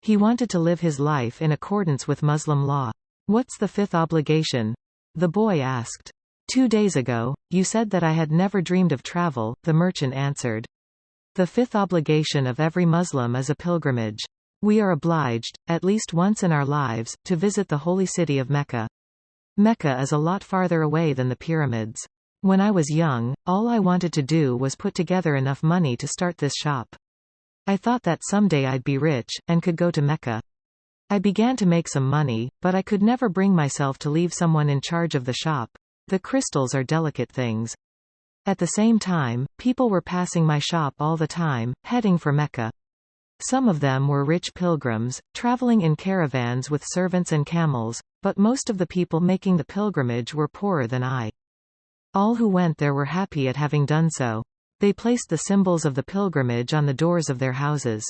He wanted to live his life in accordance with Muslim law. What's the fifth obligation? The boy asked. 2 days ago, you said that I had never dreamed of travel, the merchant answered. The fifth obligation of every Muslim is a pilgrimage. We are obliged, at least once in our lives, to visit the holy city of Mecca. Mecca is a lot farther away than the pyramids. When I was young, all I wanted to do was put together enough money to start this shop. I thought that someday I'd be rich, and could go to Mecca. I began to make some money, but I could never bring myself to leave someone in charge of the shop. The crystals are delicate things. At the same time, people were passing my shop all the time, heading for Mecca. Some of them were rich pilgrims, traveling in caravans with servants and camels, but most of the people making the pilgrimage were poorer than I. All who went there were happy at having done so. They placed the symbols of the pilgrimage on the doors of their houses.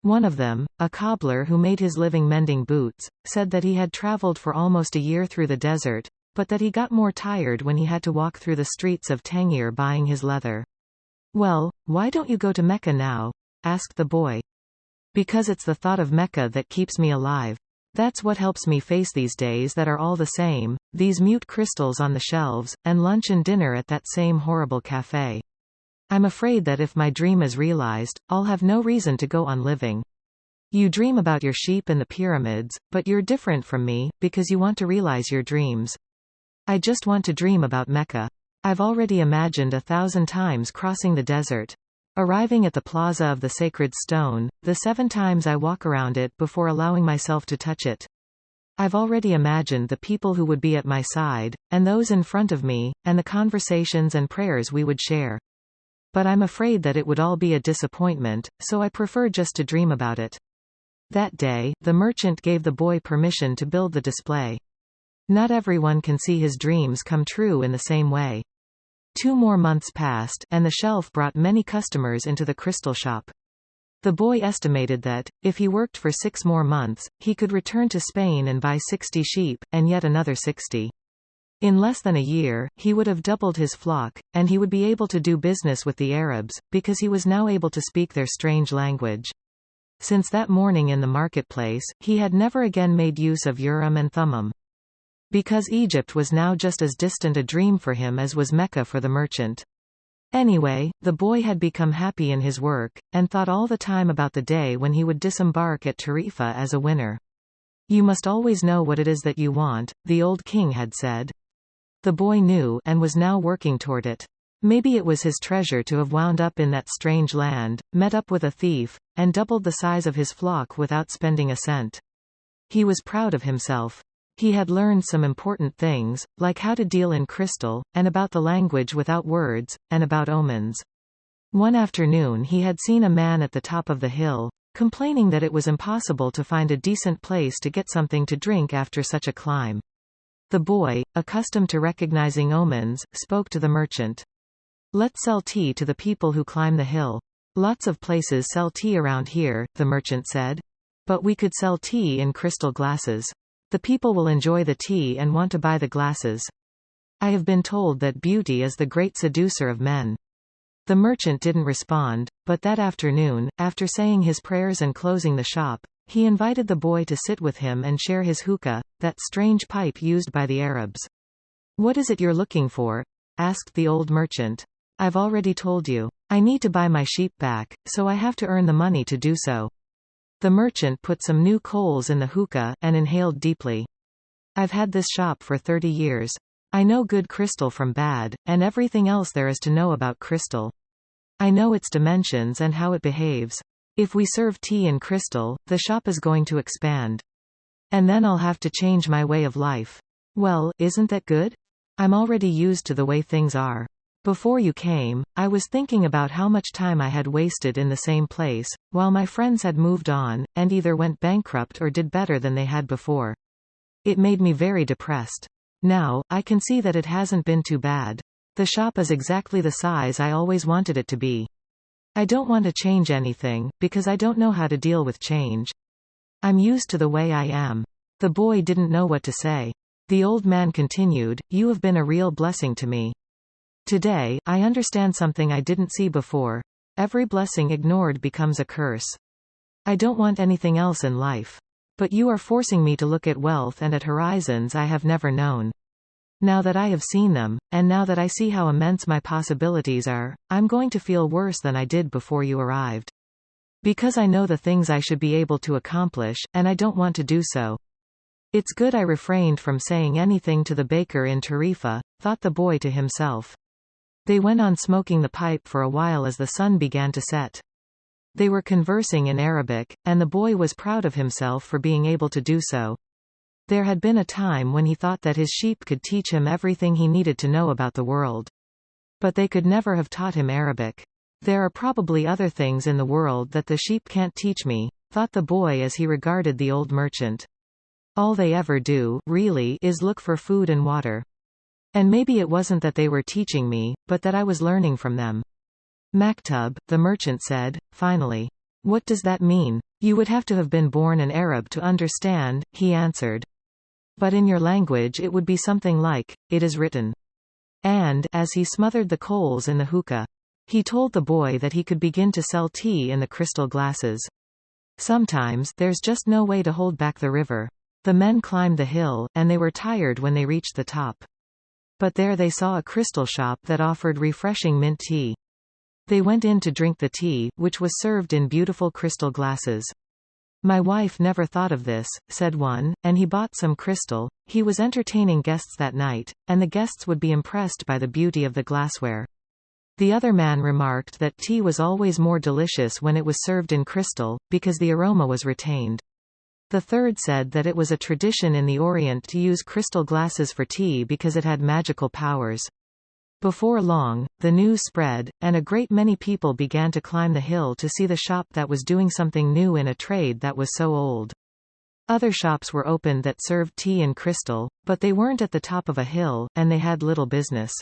One of them, a cobbler who made his living mending boots, said that he had traveled for almost a year through the desert, but that he got more tired when he had to walk through the streets of Tangier buying his leather. Well, why don't you go to Mecca now? Asked the boy. Because it's the thought of Mecca that keeps me alive. That's what helps me face these days that are all the same, these mute crystals on the shelves, and lunch and dinner at that same horrible cafe. I'm afraid that if my dream is realized, I'll have no reason to go on living. You dream about your sheep and the pyramids, but you're different from me, because you want to realize your dreams. I just want to dream about Mecca. I've already imagined 1,000 times crossing the desert. Arriving at the Plaza of the Sacred Stone, the 7 times I walk around it before allowing myself to touch it. I've already imagined the people who would be at my side, and those in front of me, and the conversations and prayers we would share. But I'm afraid that it would all be a disappointment, so I prefer just to dream about it. That day, the merchant gave the boy permission to build the display. Not everyone can see his dreams come true in the same way. 2 more months passed, and the shelf brought many customers into the crystal shop. The boy estimated that, if he worked for 6 more months, he could return to Spain and buy 60 sheep, and yet another 60. In less than a year, he would have doubled his flock, and he would be able to do business with the Arabs, because he was now able to speak their strange language. Since that morning in the marketplace, he had never again made use of Urim and Thummim. Because Egypt was now just as distant a dream for him as was Mecca for the merchant. Anyway, the boy had become happy in his work, and thought all the time about the day when he would disembark at Tarifa as a winner. You must always know what it is that you want, the old king had said. The boy knew, and was now working toward it. Maybe it was his treasure to have wound up in that strange land, met up with a thief, and doubled the size of his flock without spending a cent. He was proud of himself. He had learned some important things, like how to deal in crystal, and about the language without words, and about omens. One afternoon he had seen a man at the top of the hill, complaining that it was impossible to find a decent place to get something to drink after such a climb. The boy, accustomed to recognizing omens, spoke to the merchant. Let's sell tea to the people who climb the hill. Lots of places sell tea around here, the merchant said. But we could sell tea in crystal glasses. The people will enjoy the tea and want to buy the glasses. I have been told that beauty is the great seducer of men. The merchant didn't respond, but that afternoon, after saying his prayers and closing the shop, he invited the boy to sit with him and share his hookah, that strange pipe used by the Arabs. What is it you're looking for? Asked the old merchant. I've already told you. I need to buy my sheep back, so I have to earn the money to do so. The merchant put some new coals in the hookah, and inhaled deeply. I've had this shop for 30 years. I know good crystal from bad, and everything else there is to know about crystal. I know its dimensions and how it behaves. If we serve tea in crystal, the shop is going to expand. And then I'll have to change my way of life. Well, isn't that good? I'm already used to the way things are. Before you came, I was thinking about how much time I had wasted in the same place, while my friends had moved on, and either went bankrupt or did better than they had before. It made me very depressed. Now, I can see that it hasn't been too bad. The shop is exactly the size I always wanted it to be. I don't want to change anything, because I don't know how to deal with change. I'm used to the way I am. The boy didn't know what to say. The old man continued, You have been a real blessing to me. Today, I understand something I didn't see before. Every blessing ignored becomes a curse. I don't want anything else in life. But you are forcing me to look at wealth and at horizons I have never known. Now that I have seen them, and now that I see how immense my possibilities are, I'm going to feel worse than I did before you arrived. Because I know the things I should be able to accomplish, and I don't want to do so. It's good I refrained from saying anything to the baker in Tarifa, thought the boy to himself. They went on smoking the pipe for a while as the sun began to set. They were conversing in Arabic, and the boy was proud of himself for being able to do so. There had been a time when he thought that his sheep could teach him everything he needed to know about the world. But they could never have taught him Arabic. There are probably other things in the world that the sheep can't teach me, thought the boy as he regarded the old merchant. All they ever do, really, is look for food and water. And maybe it wasn't that they were teaching me, but that I was learning from them. Maktub, the merchant said, finally. What does that mean? You would have to have been born an Arab to understand, he answered. But in your language it would be something like, it is written. And, as he smothered the coals in the hookah, he told the boy that he could begin to sell tea in the crystal glasses. Sometimes, there's just no way to hold back the river. The men climbed the hill, and they were tired when they reached the top. But there they saw a crystal shop that offered refreshing mint tea. They went in to drink the tea, which was served in beautiful crystal glasses. My wife never thought of this, said one, and he bought some crystal. He was entertaining guests that night, and the guests would be impressed by the beauty of the glassware. The other man remarked that tea was always more delicious when it was served in crystal, because the aroma was retained. The third said that it was a tradition in the Orient to use crystal glasses for tea because it had magical powers. Before long, the news spread, and a great many people began to climb the hill to see the shop that was doing something new in a trade that was so old. Other shops were opened that served tea in crystal, but they weren't at the top of a hill, and they had little business.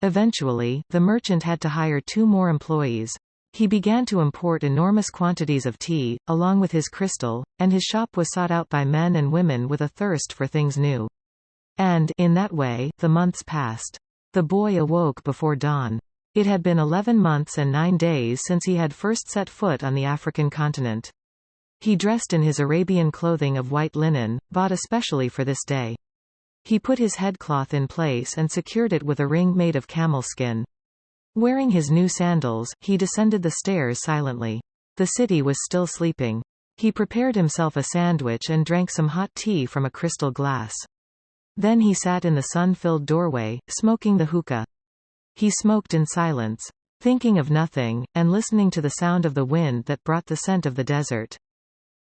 Eventually, the merchant had to hire 2 more employees. He began to import enormous quantities of tea, along with his crystal, and his shop was sought out by men and women with a thirst for things new. And, in that way, the months passed. The boy awoke before dawn. It had been 11 months and 9 days since he had first set foot on the African continent. He dressed in his Arabian clothing of white linen, bought especially for this day. He put his headcloth in place and secured it with a ring made of camel skin. Wearing his new sandals, he descended the stairs silently. The city was still sleeping. He prepared himself a sandwich and drank some hot tea from a crystal glass. Then he sat in the sun-filled doorway, smoking the hookah. He smoked in silence, thinking of nothing, and listening to the sound of the wind that brought the scent of the desert.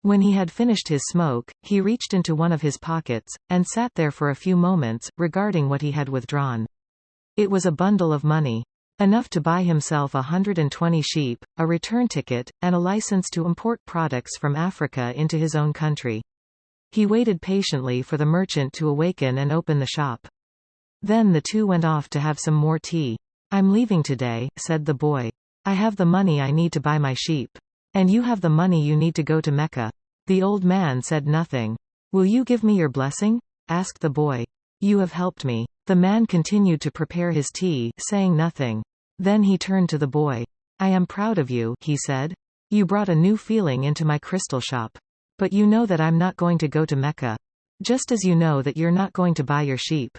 When he had finished his smoke, he reached into one of his pockets, and sat there for a few moments, regarding what he had withdrawn. It was a bundle of money. Enough to buy himself 120 sheep, a return ticket, and a license to import products from Africa into his own country. He waited patiently for the merchant to awaken and open the shop. Then the two went off to have some more tea. I'm leaving today, said the boy. I have the money I need to buy my sheep. And you have the money you need to go to Mecca. The old man said nothing. Will you give me your blessing? Asked the boy. You have helped me. The man continued to prepare his tea, saying nothing. Then he turned to the boy. I am proud of you, he said. You brought a new feeling into my crystal shop. But you know that I'm not going to go to Mecca. Just as you know that you're not going to buy your sheep.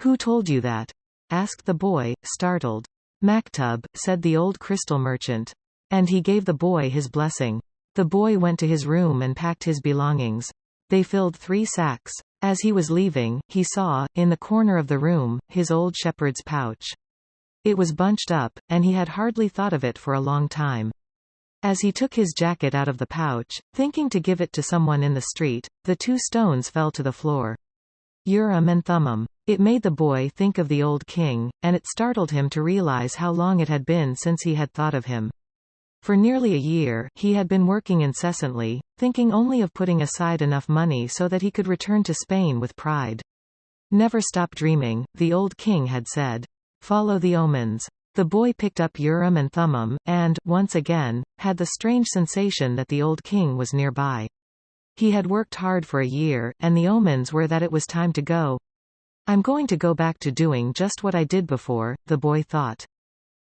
Who told you that? Asked the boy, startled. Maktub, said the old crystal merchant. And he gave the boy his blessing. The boy went to his room and packed his belongings. They filled 3 sacks. As he was leaving, he saw, in the corner of the room, his old shepherd's pouch. It was bunched up, and he had hardly thought of it for a long time. As he took his jacket out of the pouch, thinking to give it to someone in the street, the 2 stones fell to the floor. Urim and Thummim. It made the boy think of the old king, and it startled him to realize how long it had been since he had thought of him. For nearly a year, he had been working incessantly, thinking only of putting aside enough money so that he could return to Spain with pride. Never stop dreaming, the old king had said. Follow the omens. The boy picked up Urim and Thummim, and, once again, had the strange sensation that the old king was nearby. He had worked hard for a year, and the omens were that it was time to go. I'm going to go back to doing just what I did before, the boy thought.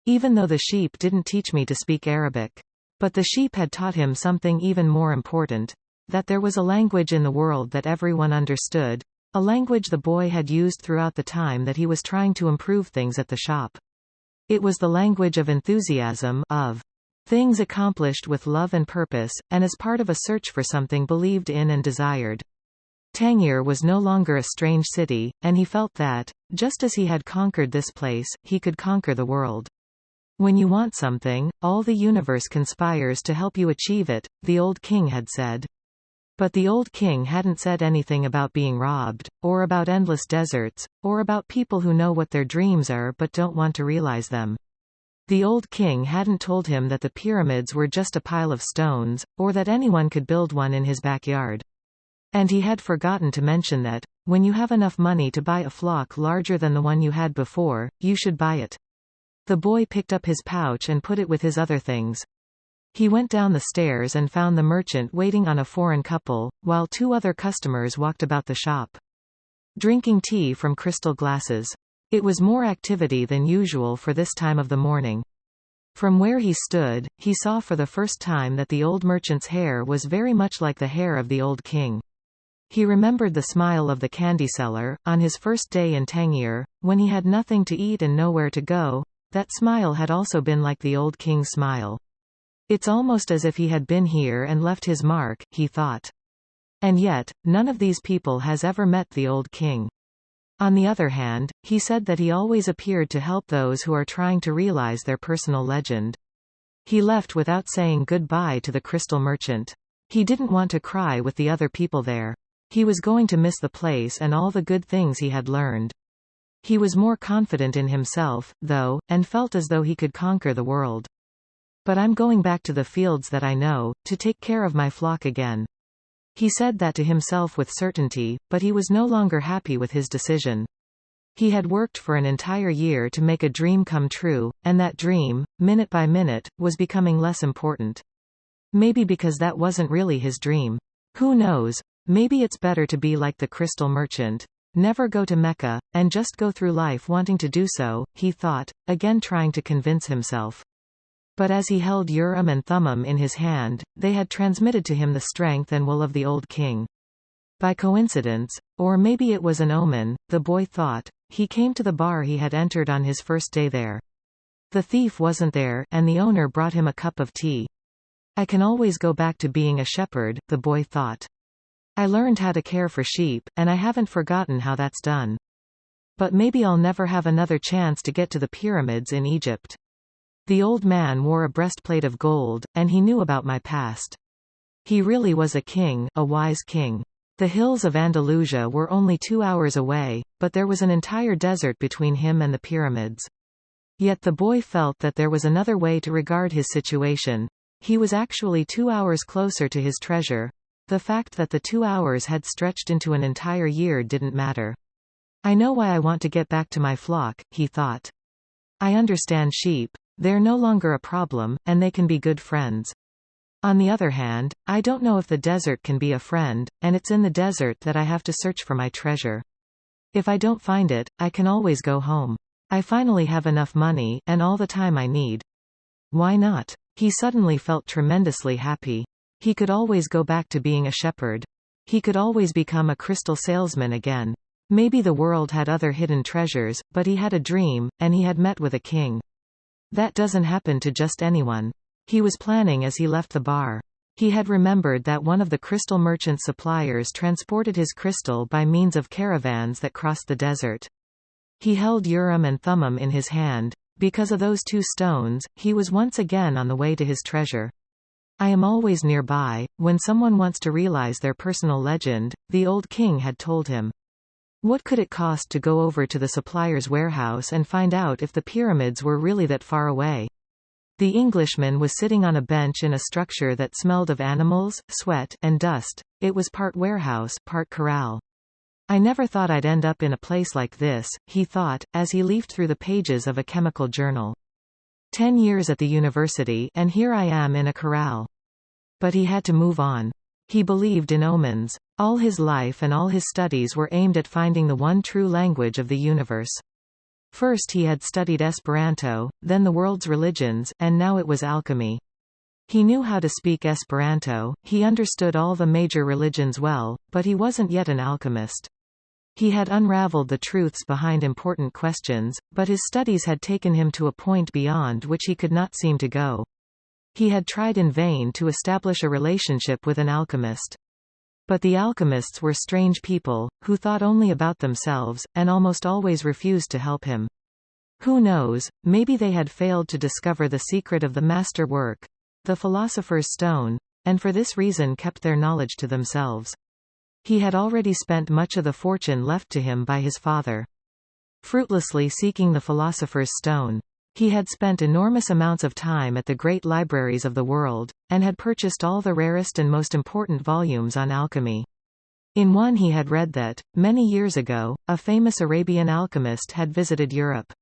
Even though the sheep didn't teach me to speak Arabic. But the sheep had taught him something even more important. That there was a language in the world that everyone understood. A language the boy had used throughout the time that he was trying to improve things at the shop. It was the language of enthusiasm, of things accomplished with love and purpose, and as part of a search for something believed in and desired. Tangier was no longer a strange city, and he felt that, just as he had conquered this place, he could conquer the world. When you want something, all the universe conspires to help you achieve it, the old king had said. But the old king hadn't said anything about being robbed, or about endless deserts, or about people who know what their dreams are but don't want to realize them. The old king hadn't told him that the pyramids were just a pile of stones, or that anyone could build one in his backyard. And he had forgotten to mention that, when you have enough money to buy a flock larger than the one you had before, you should buy it. The boy picked up his pouch and put it with his other things. He went down the stairs and found the merchant waiting on a foreign couple, while two other customers walked about the shop, drinking tea from crystal glasses. It was more activity than usual for this time of the morning. From where he stood, he saw for the first time that the old merchant's hair was very much like the hair of the old king. He remembered the smile of the candy seller, on his first day in Tangier, when he had nothing to eat and nowhere to go. That smile had also been like the old king's smile. It's almost as if he had been here and left his mark, he thought. And yet, none of these people has ever met the old king. On the other hand, he said that he always appeared to help those who are trying to realize their personal legend. He left without saying goodbye to the crystal merchant. He didn't want to cry with the other people there. He was going to miss the place and all the good things he had learned. He was more confident in himself, though, and felt as though he could conquer the world. But I'm going back to the fields that I know, to take care of my flock again. He said that to himself with certainty, but he was no longer happy with his decision. He had worked for an entire year to make a dream come true, and that dream, minute by minute, was becoming less important. Maybe because that wasn't really his dream. Who knows? Maybe it's better to be like the crystal merchant. Never go to Mecca, and just go through life wanting to do so, he thought, again trying to convince himself. But as he held Urim and Thummim in his hand, they had transmitted to him the strength and will of the old king. By coincidence, or maybe it was an omen, the boy thought, he came to the bar he had entered on his first day there. The thief wasn't there, and the owner brought him a cup of tea. I can always go back to being a shepherd, the boy thought. I learned how to care for sheep, and I haven't forgotten how that's done. But maybe I'll never have another chance to get to the pyramids in Egypt. The old man wore a breastplate of gold, and he knew about my past. He really was a king, a wise king. The hills of Andalusia were only 2 hours away, but there was an entire desert between him and the pyramids. Yet the boy felt that there was another way to regard his situation. He was actually 2 hours closer to his treasure. The fact that the 2 hours had stretched into an entire year didn't matter. I know why I want to get back to my flock, he thought. I understand sheep. They're no longer a problem, and they can be good friends. On the other hand, I don't know if the desert can be a friend, and it's in the desert that I have to search for my treasure. If I don't find it, I can always go home. I finally have enough money, and all the time I need. Why not? He suddenly felt tremendously happy. He could always go back to being a shepherd. He could always become a crystal salesman again. Maybe the world had other hidden treasures, but he had a dream, and he had met with a king. That doesn't happen to just anyone. He was planning as he left the bar. He had remembered that one of the crystal merchant's suppliers transported his crystal by means of caravans that crossed the desert. He held Urim and Thummim in his hand. Because of those 2 stones, he was once again on the way to his treasure. I am always nearby, when someone wants to realize their personal legend, the old king had told him. What could it cost to go over to the supplier's warehouse and find out if the pyramids were really that far away? The Englishman was sitting on a bench in a structure that smelled of animals, sweat, and dust. It was part warehouse, part corral. I never thought I'd end up in a place like this, he thought, as he leafed through the pages of a chemical journal. 10 years at the university, and here I am in a corral. But he had to move on. He believed in omens. All his life and all his studies were aimed at finding the one true language of the universe. First he had studied Esperanto, then the world's religions, and now it was alchemy. He knew how to speak Esperanto, he understood all the major religions well, but he wasn't yet an alchemist. He had unraveled the truths behind important questions, but his studies had taken him to a point beyond which he could not seem to go. He had tried in vain to establish a relationship with an alchemist. But the alchemists were strange people, who thought only about themselves, and almost always refused to help him. Who knows, maybe they had failed to discover the secret of the master work, the philosopher's stone, and for this reason kept their knowledge to themselves. He had already spent much of the fortune left to him by his father. Fruitlessly seeking the philosopher's stone. He had spent enormous amounts of time at the great libraries of the world, and had purchased all the rarest and most important volumes on alchemy. In one he had read that, many years ago, a famous Arabian alchemist had visited Europe.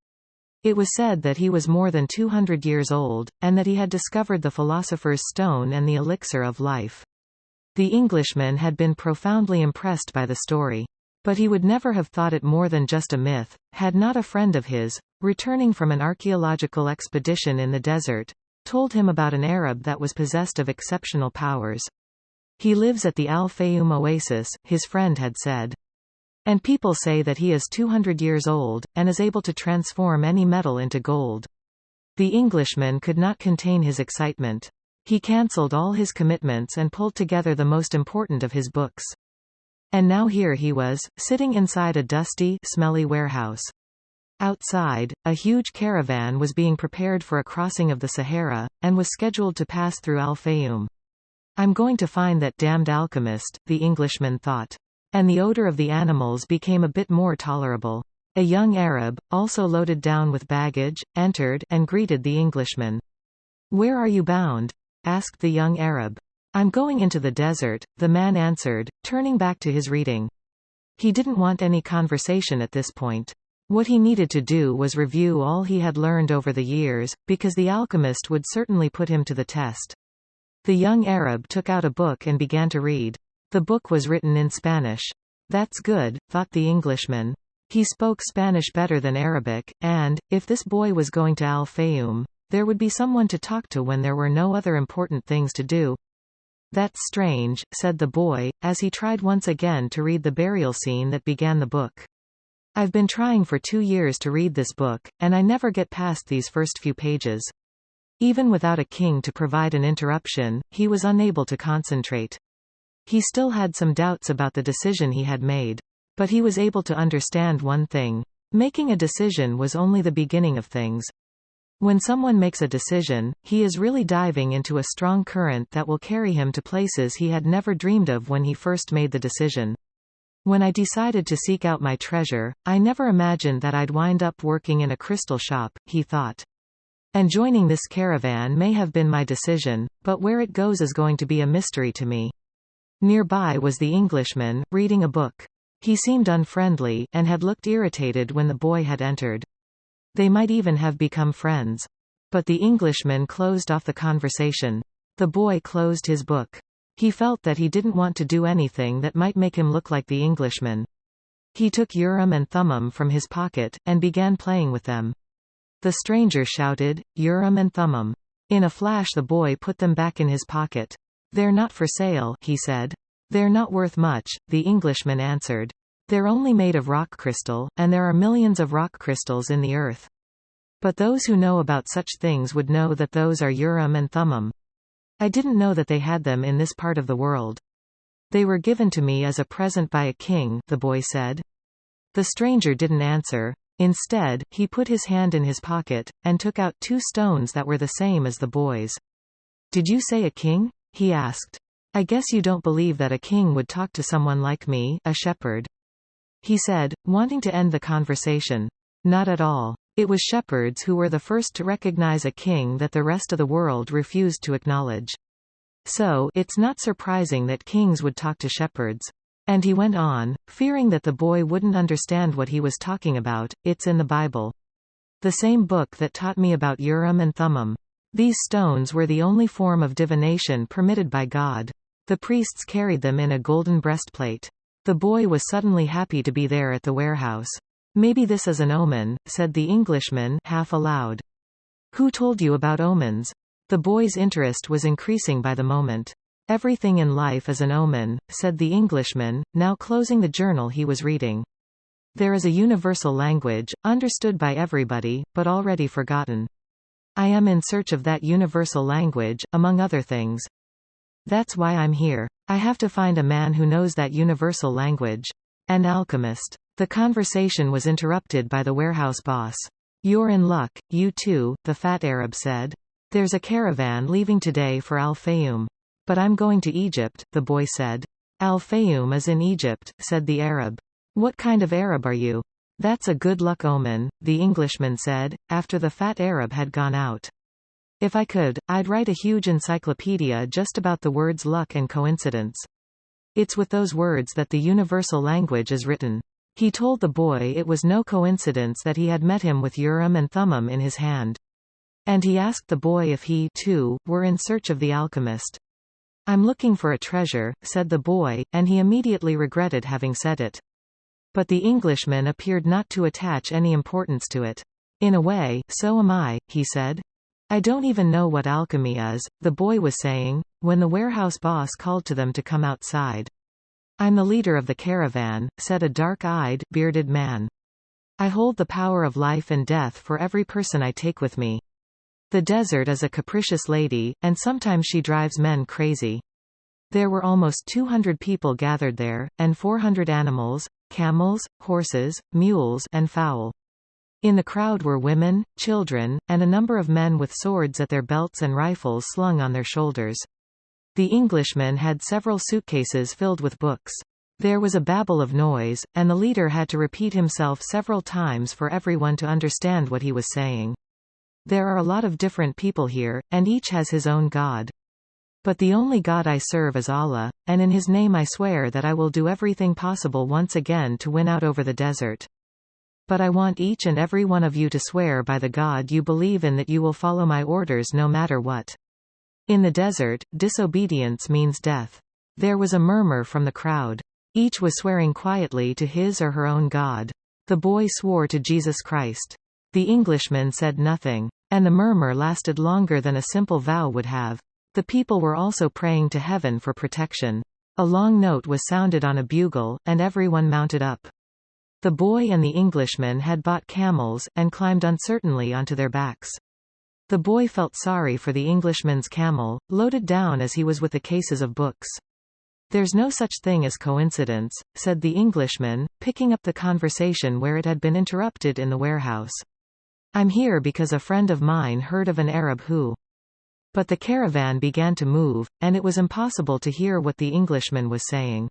It was said that he was more than 200 years old, and that he had discovered the philosopher's stone and the elixir of life. The Englishman had been profoundly impressed by the story. But he would never have thought it more than just a myth, had not a friend of his, returning from an archaeological expedition in the desert, told him about an Arab that was possessed of exceptional powers. He lives at the Al-Fayoum oasis, his friend had said. And people say that he is 200 years old, and is able to transform any metal into gold. The Englishman could not contain his excitement. He cancelled all his commitments and pulled together the most important of his books. And now here he was, sitting inside a dusty, smelly warehouse. Outside, a huge caravan was being prepared for a crossing of the Sahara, and was scheduled to pass through Al-Fayoum. I'm going to find that damned alchemist, the Englishman thought. And the odor of the animals became a bit more tolerable. A young Arab, also loaded down with baggage, entered and greeted the Englishman. "Where are you bound?" asked the young Arab. "I'm going into the desert," the man answered, turning back to his reading. He didn't want any conversation at this point. What he needed to do was review all he had learned over the years, because the alchemist would certainly put him to the test. The young Arab took out a book and began to read. The book was written in Spanish. That's good, thought the Englishman. He spoke Spanish better than Arabic, and, if this boy was going to Al-Fayoum, there would be someone to talk to when there were no other important things to do. That's strange, said the boy, as he tried once again to read the burial scene that began the book. I've been trying for 2 years to read this book, and I never get past these first few pages. Even without a king to provide an interruption, he was unable to concentrate. He still had some doubts about the decision he had made. But he was able to understand one thing. Making a decision was only the beginning of things. When someone makes a decision, he is really diving into a strong current that will carry him to places he had never dreamed of when he first made the decision. When I decided to seek out my treasure, I never imagined that I'd wind up working in a crystal shop, he thought. And joining this caravan may have been my decision, but where it goes is going to be a mystery to me. Nearby was the Englishman, reading a book. He seemed unfriendly, and had looked irritated when the boy had entered. They might even have become friends. But the Englishman closed off the conversation. The boy closed his book. He felt that he didn't want to do anything that might make him look like the Englishman. He took Urim and Thummim from his pocket, and began playing with them. The stranger shouted, "Urim and Thummim." In a flash the boy put them back in his pocket. "They're not for sale," he said. "They're not worth much," the Englishman answered. "They're only made of rock crystal, and there are millions of rock crystals in the earth. But those who know about such things would know that those are Urim and Thummim. I didn't know that they had them in this part of the world. They were given to me as a present by a king," the boy said. The stranger didn't answer. Instead, he put his hand in his pocket, and took out 2 stones that were the same as the boy's. "Did you say a king?" he asked. "I guess you don't believe that a king would talk to someone like me, a shepherd," he said, wanting to end the conversation. Not at all. It was shepherds who were the first to recognize a king that the rest of the world refused to acknowledge. So, it's not surprising that kings would talk to shepherds. And he went on, fearing that the boy wouldn't understand what he was talking about. "It's in the Bible. The same book that taught me about Urim and Thummim. These stones were the only form of divination permitted by God. The priests carried them in a golden breastplate." The boy was suddenly happy to be there at the warehouse. "Maybe this is an omen," said the Englishman, half aloud. "Who told you about omens?" The boy's interest was increasing by the moment. "Everything in life is an omen," said the Englishman, now closing the journal he was reading. "There is a universal language, understood by everybody, but already forgotten. I am in search of that universal language, among other things. That's why I'm here. I have to find a man who knows that universal language. An alchemist." The conversation was interrupted by the warehouse boss. "You're in luck, you two," the fat Arab said. "There's a caravan leaving today for Al-Fayoum." "But I'm going to Egypt," the boy said. "Al-Fayoum is in Egypt," said the Arab. "What kind of Arab are you?" "That's a good luck omen," the Englishman said, after the fat Arab had gone out. "If I could, I'd write a huge encyclopedia just about the words luck and coincidence. It's with those words that the universal language is written." He told the boy it was no coincidence that he had met him with Urim and Thummim in his hand. And he asked the boy if he, too, were in search of the alchemist. "I'm looking for a treasure," said the boy, and he immediately regretted having said it. But the Englishman appeared not to attach any importance to it. "In a way, so am I," he said. "I don't even know what alchemy is," the boy was saying, when the warehouse boss called to them to come outside. "I'm the leader of the caravan," said a dark-eyed, bearded man. "I hold the power of life and death for every person I take with me. The desert is a capricious lady, and sometimes she drives men crazy." There were almost 200 people gathered there, and 400 animals, camels, horses, mules, and fowl. In the crowd were women, children, and a number of men with swords at their belts and rifles slung on their shoulders. The Englishman had several suitcases filled with books. There was a babble of noise, and the leader had to repeat himself several times for everyone to understand what he was saying. "There are a lot of different people here, and each has his own god. But the only God I serve is Allah, and in His name I swear that I will do everything possible once again to win out over the desert. But I want each and every one of you to swear by the God you believe in that you will follow my orders no matter what. In the desert, disobedience means death." There was a murmur from the crowd. Each was swearing quietly to his or her own God. The boy swore to Jesus Christ. The Englishman said nothing. And the murmur lasted longer than a simple vow would have. The people were also praying to heaven for protection. A long note was sounded on a bugle, and everyone mounted up. The boy and the Englishman had bought camels, and climbed uncertainly onto their backs. The boy felt sorry for the Englishman's camel, loaded down as he was with the cases of books. "There's no such thing as coincidence," said the Englishman, picking up the conversation where it had been interrupted in the warehouse. "I'm here because a friend of mine heard of an Arab who—" But the caravan began to move, and it was impossible to hear what the Englishman was saying.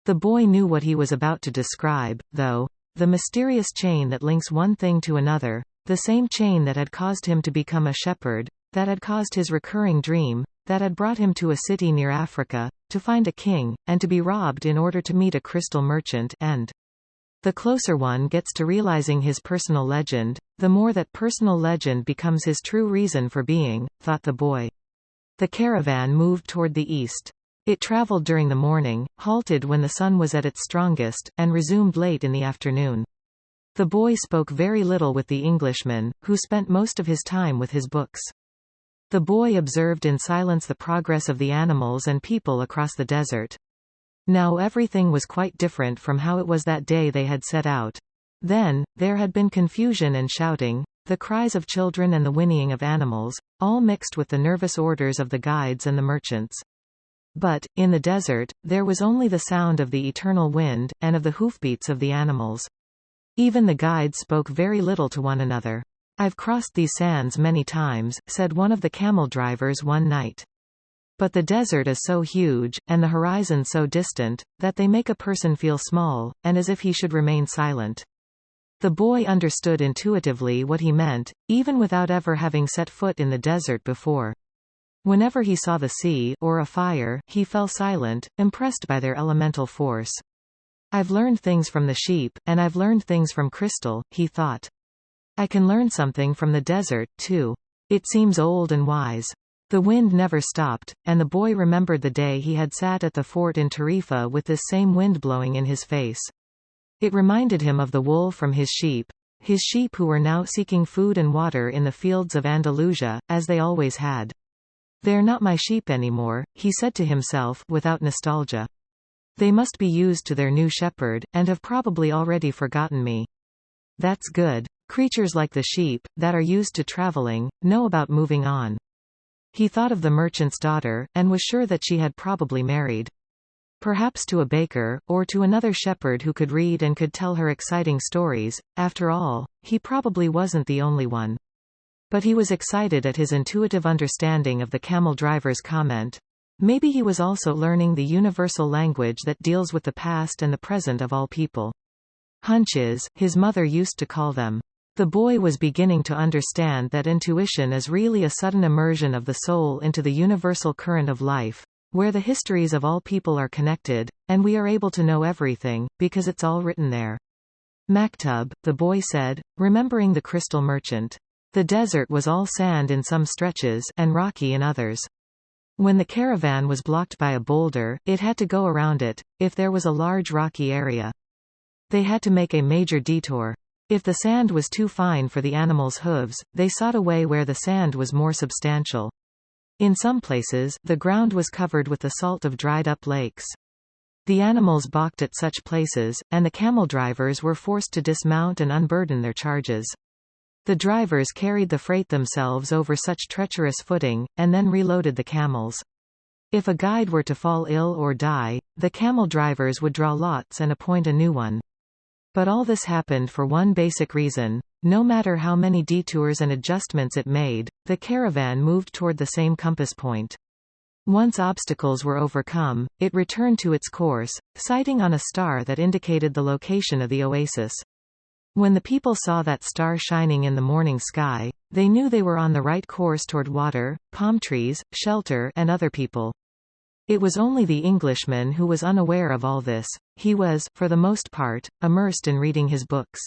The boy knew what he was about to describe, though. The mysterious chain that links one thing to another, the same chain that had caused him to become a shepherd, that had caused his recurring dream, that had brought him to a city near Africa, to find a king, and to be robbed in order to meet a crystal merchant, and the closer one gets to realizing his personal legend, the more that personal legend becomes his true reason for being, thought the boy. The caravan moved toward the east. It traveled during the morning, halted when the sun was at its strongest, and resumed late in the afternoon. The boy spoke very little with the Englishman, who spent most of his time with his books. The boy observed in silence the progress of the animals and people across the desert. Now everything was quite different from how it was that day they had set out. Then, there had been confusion and shouting, the cries of children and the whinnying of animals, all mixed with the nervous orders of the guides and the merchants. But, in the desert, there was only the sound of the eternal wind, and of the hoofbeats of the animals. Even the guides spoke very little to one another. "I've crossed these sands many times," said one of the camel drivers one night. "But the desert is so huge, and the horizon so distant, that they make a person feel small, and as if he should remain silent." The boy understood intuitively what he meant, even without ever having set foot in the desert before. Whenever he saw the sea, or a fire, he fell silent, impressed by their elemental force. "I've learned things from the sheep, and I've learned things from crystal," he thought. "I can learn something from the desert, too. It seems old and wise." The wind never stopped, and the boy remembered the day he had sat at the fort in Tarifa with this same wind blowing in his face. It reminded him of the wool from his sheep who were now seeking food and water in the fields of Andalusia, as they always had. "They're not my sheep anymore," he said to himself, without nostalgia. "They must be used to their new shepherd, and have probably already forgotten me. That's good. Creatures like the sheep, that are used to traveling, know about moving on." He thought of the merchant's daughter, and was sure that she had probably married. Perhaps to a baker, or to another shepherd who could read and could tell her exciting stories. After all, he probably wasn't the only one. But he was excited at his intuitive understanding of the camel driver's comment. Maybe he was also learning the universal language that deals with the past and the present of all people. Hunches, his mother used to call them. The boy was beginning to understand that intuition is really a sudden immersion of the soul into the universal current of life, where the histories of all people are connected, and we are able to know everything, because it's all written there. "Maktub," the boy said, remembering the crystal merchant. The desert was all sand in some stretches, and rocky in others. When the caravan was blocked by a boulder, it had to go around it, if there was a large rocky area. They had to make a major detour. If the sand was too fine for the animals' hooves, they sought a way where the sand was more substantial. In some places, the ground was covered with the salt of dried-up lakes. The animals balked at such places, and the camel drivers were forced to dismount and unburden their charges. The drivers carried the freight themselves over such treacherous footing, and then reloaded the camels. If a guide were to fall ill or die, the camel drivers would draw lots and appoint a new one. But all this happened for one basic reason: no matter how many detours and adjustments it made, the caravan moved toward the same compass point. Once obstacles were overcome, it returned to its course, sighting on a star that indicated the location of the oasis. When the people saw that star shining in the morning sky, they knew they were on the right course toward water, palm trees, shelter, and other people. It was only the Englishman who was unaware of all this. He was, for the most part, immersed in reading his books.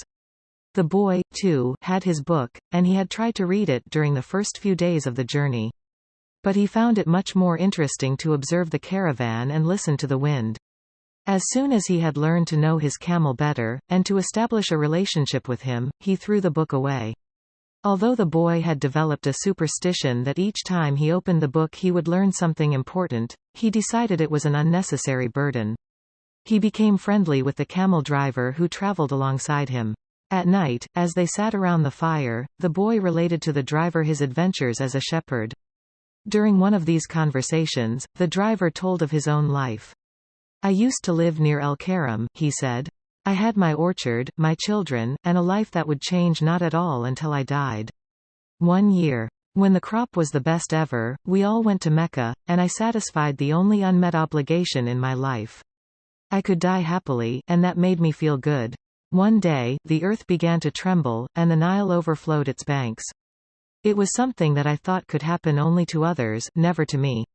The boy, too, had his book, and he had tried to read it during the first few days of the journey. But he found it much more interesting to observe the caravan and listen to the wind. As soon as he had learned to know his camel better, and to establish a relationship with him, he threw the book away. Although the boy had developed a superstition that each time he opened the book he would learn something important, he decided it was an unnecessary burden. He became friendly with the camel driver who traveled alongside him. At night, as they sat around the fire, the boy related to the driver his adventures as a shepherd. During one of these conversations, the driver told of his own life. "I used to live near El Karam," he said. "I had my orchard, my children, and a life that would change not at all until I died. One year, when the crop was the best ever, we all went to Mecca, and I satisfied the only unmet obligation in my life. I could die happily, and that made me feel good. One day, the earth began to tremble, and the Nile overflowed its banks. It was something that I thought could happen only to others, never to me.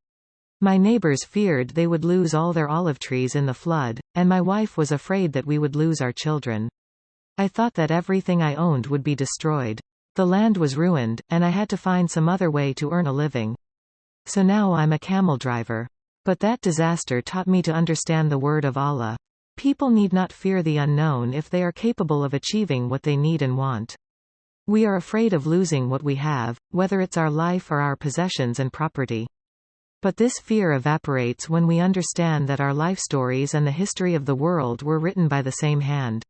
My neighbors feared they would lose all their olive trees in the flood, and my wife was afraid that we would lose our children. I thought that everything I owned would be destroyed. The land was ruined, and I had to find some other way to earn a living. So now I'm a camel driver. But that disaster taught me to understand the word of Allah. People need not fear the unknown if they are capable of achieving what they need and want. We are afraid of losing what we have, whether it's our life or our possessions and property. But this fear evaporates when we understand that our life stories and the history of the world were written by the same hand.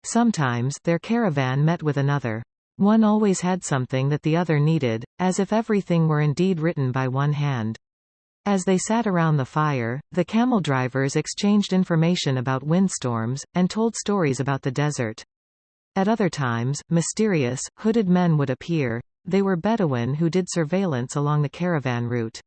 Sometimes, their caravan met with another. One always had something that the other needed, as if everything were indeed written by one hand. As they sat around the fire, the camel drivers exchanged information about windstorms, and told stories about the desert. At other times, mysterious, hooded men would appear. They were Bedouin who did surveillance along the caravan route.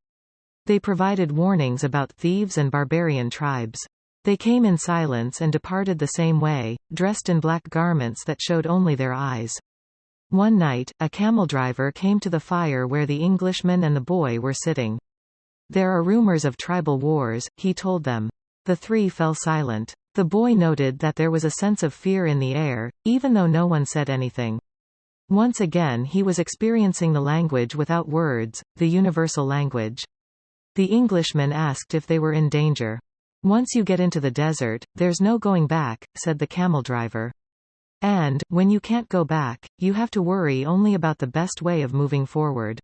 They provided warnings about thieves and barbarian tribes. They came in silence and departed the same way, dressed in black garments that showed only their eyes. One night, a camel driver came to the fire where the Englishman and the boy were sitting. "There are rumors of tribal wars," he told them. The three fell silent. The boy noted that there was a sense of fear in the air, even though no one said anything. Once again he was experiencing the language without words, the universal language. The Englishman asked if they were in danger. "Once you get into the desert, there's no going back," said the camel driver. "And, when you can't go back, you have to worry only about the best way of moving forward."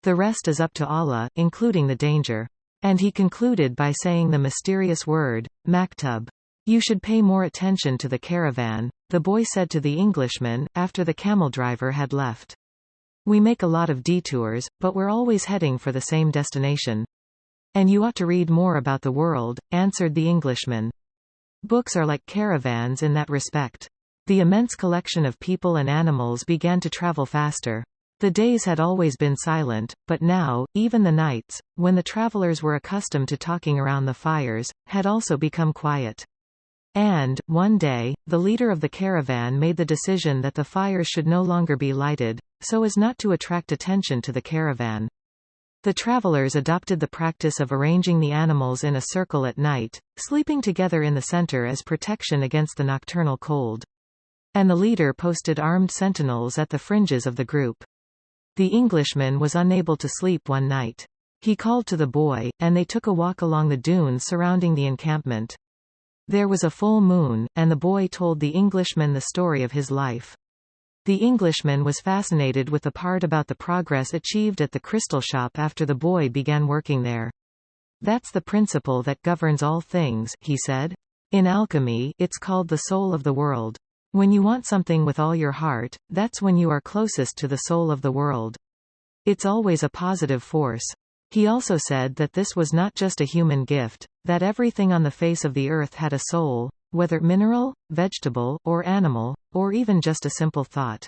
The rest is up to Allah, including the danger." And he concluded by saying the mysterious word, maktub. "You should pay more attention to the caravan," the boy said to the Englishman, after the camel driver had left. "We make a lot of detours, but we're always heading for the same destination." "And you ought to read more about the world," answered the Englishman. "Books are like caravans in that respect." The immense collection of people and animals began to travel faster. The days had always been silent, but now, even the nights, when the travelers were accustomed to talking around the fires, had also become quiet. And, one day, the leader of the caravan made the decision that the fires should no longer be lighted, so as not to attract attention to the caravan. The travelers adopted the practice of arranging the animals in a circle at night, sleeping together in the center as protection against the nocturnal cold. And the leader posted armed sentinels at the fringes of the group. The Englishman was unable to sleep one night. He called to the boy, and they took a walk along the dunes surrounding the encampment. There was a full moon, and the boy told the Englishman the story of his life. The Englishman was fascinated with the part about the progress achieved at the crystal shop after the boy began working there. "That's the principle that governs all things," he said. "In alchemy, it's called the soul of the world. When you want something with all your heart, that's when you are closest to the soul of the world. It's always a positive force." He also said that this was not just a human gift, that everything on the face of the earth had a soul, whether mineral, vegetable, or animal, or even just a simple thought.